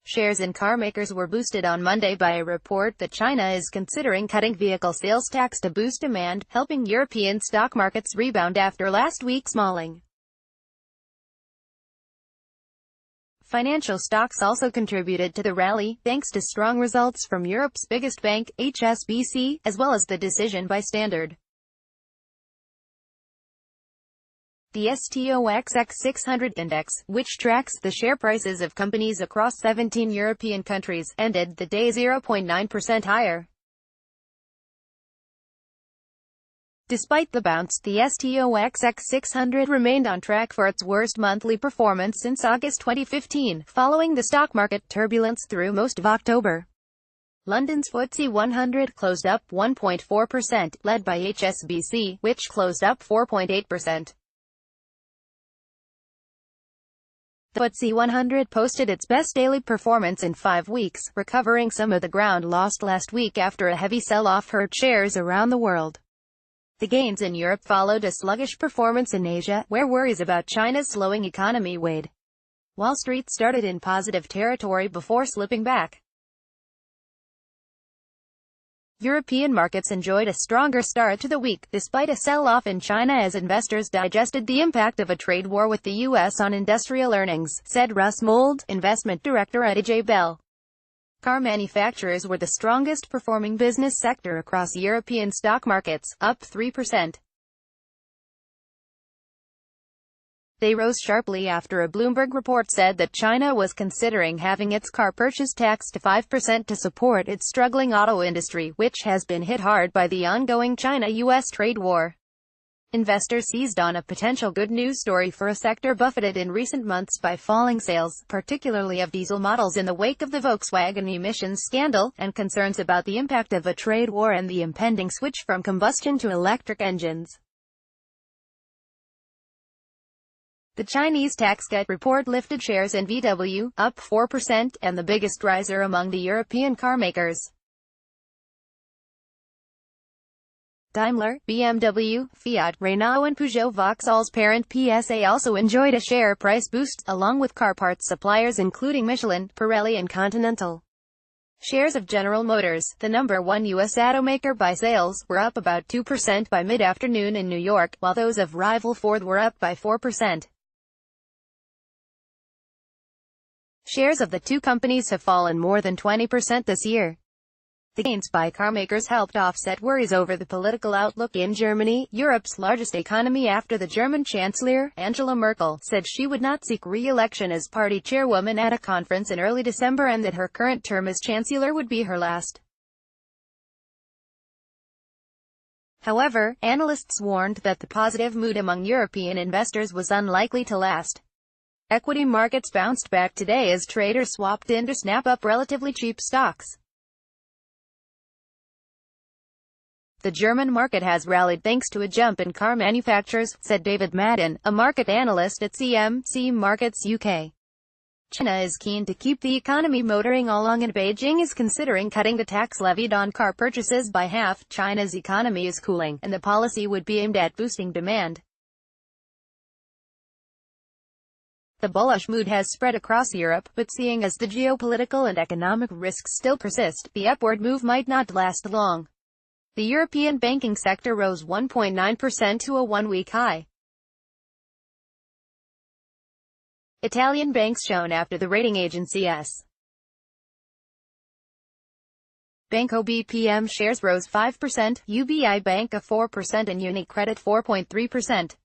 Shares in carmakers were boosted on Monday by a report that China is considering cutting vehicle sales tax to boost demand, helping European stock markets rebound after last week's mauling. Financial stocks also contributed to the rally, thanks to strong results from Europe's biggest bank, HSBC, as well as the decision by Standard. The STOXX 600 index, which tracks the share prices of companies across 17 European countries, ended the day 0.9% higher. Despite the bounce, the STOXX 600 remained on track for its worst monthly performance since August 2015, following the stock market turbulence through most of October. London's FTSE 100 closed up 1.4%, led by HSBC, which closed up 4.8%. The FTSE 100 posted its best daily performance in 5 weeks, recovering some of the ground lost last week after a heavy sell-off hurt shares around the world. The gains in Europe followed a sluggish performance in Asia, where worries about China's slowing economy weighed. Wall Street started in positive territory before slipping back. European markets enjoyed a stronger start to the week, despite a sell-off in China as investors digested the impact of a trade war with the U.S. on industrial earnings, said Russ Mould, investment director at AJ Bell. Car manufacturers were the strongest performing business sector across European stock markets, up 3%. They rose sharply after a Bloomberg report said that China was considering having its car purchase tax to 5% to support its struggling auto industry, which has been hit hard by the ongoing China-US trade war. Investors seized on a potential good news story for a sector buffeted in recent months by falling sales, particularly of diesel models in the wake of the Volkswagen emissions scandal, and concerns about the impact of a trade war and the impending switch from combustion to electric engines. The Chinese tax cut report lifted shares in VW, up 4%, and the biggest riser among the European car makers. Daimler, BMW, Fiat, Renault and Peugeot Vauxhall's parent PSA also enjoyed a share price boost, along with car parts suppliers including Michelin, Pirelli and Continental. Shares of General Motors, the number one U.S. automaker by sales, were up about 2% by mid-afternoon in New York, while those of rival Ford were up by 4%. Shares of the two companies have fallen more than 20% this year. The gains by carmakers helped offset worries over the political outlook in Germany, Europe's largest economy, after the German Chancellor, Angela Merkel, said she would not seek re-election as party chairwoman at a conference in early December and that her current term as chancellor would be her last. However, analysts warned that the positive mood among European investors was unlikely to last. Equity markets bounced back today as traders swapped in to snap up relatively cheap stocks. The German market has rallied thanks to a jump in car manufacturers, said David Madden, a market analyst at CMC Markets UK. China is keen to keep the economy motoring along and Beijing is considering cutting the tax levied on car purchases by half. China's economy is cooling, and the policy would be aimed at boosting demand. The bullish mood has spread across Europe, but seeing as the geopolitical and economic risks still persist, the upward move might not last long. The European banking sector rose 1.9% to a one-week high. Italian banks shone after the rating agency S. Banco BPM shares rose 5%, UBI Bank 4% and UniCredit 4.3%.